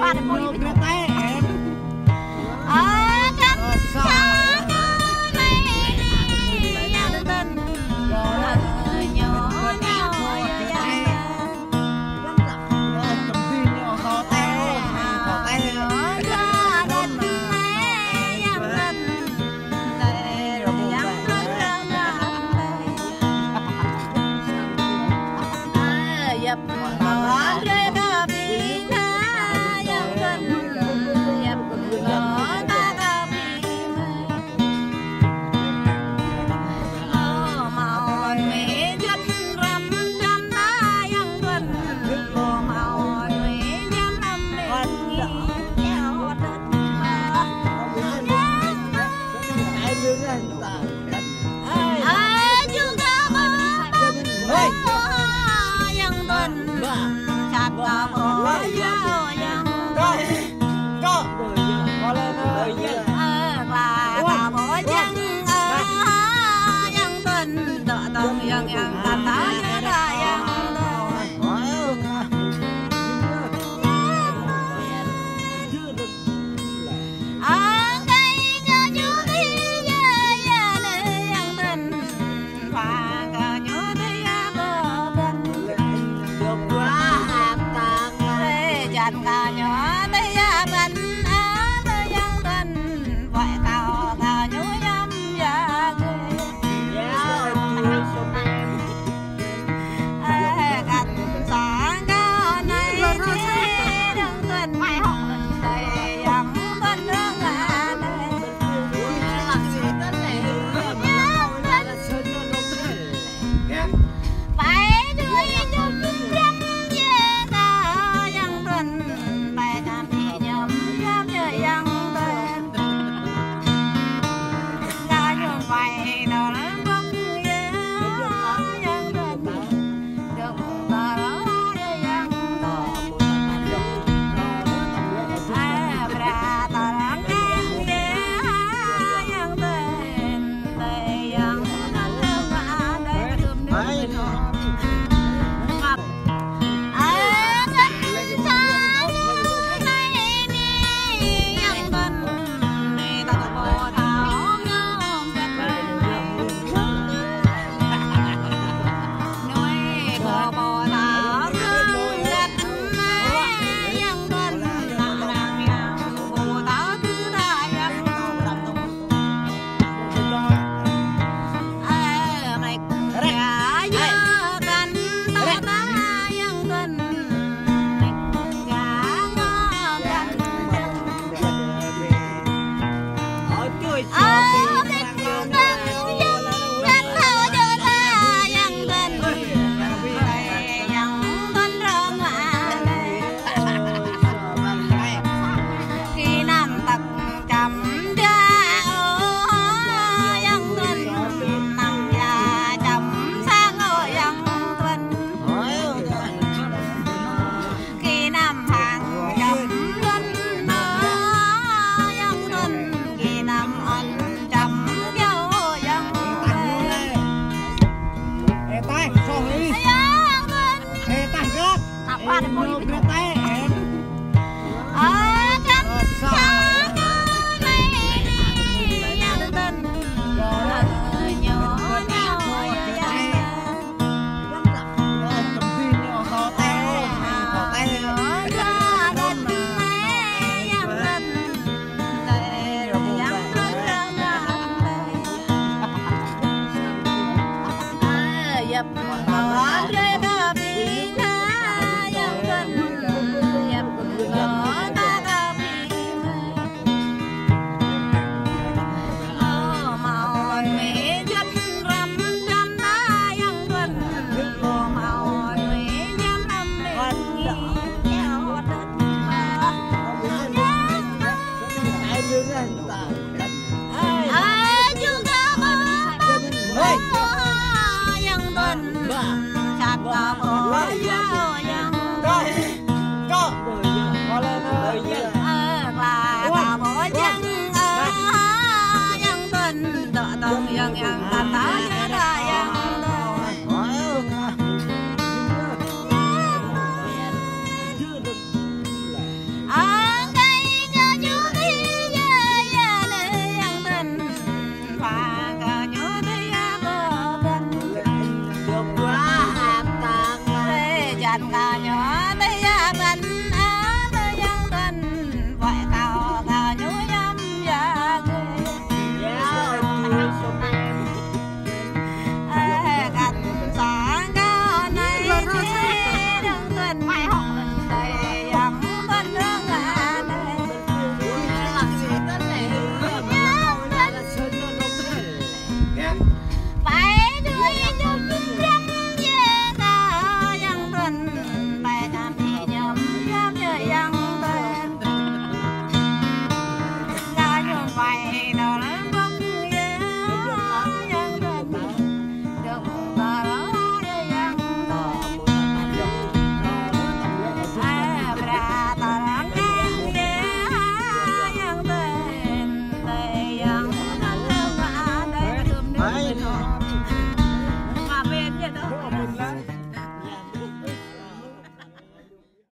dập rơi có bị tha dân tình cần cờ nhỏ tới mình tới dân tình vậy cờ cờ nhú nhâm dạ cành xả cao này thế đừng tình mày họ đầy dầm tình răng à phải đuôi nhung nhâm về cờ dân tình bài làm gì nhầm nhâm về dân tình ra như vậy đâu lắm bất ghê dân tình đừng cờ đó để dân tình ra tờ lắm ghê dân tình để dân tình đây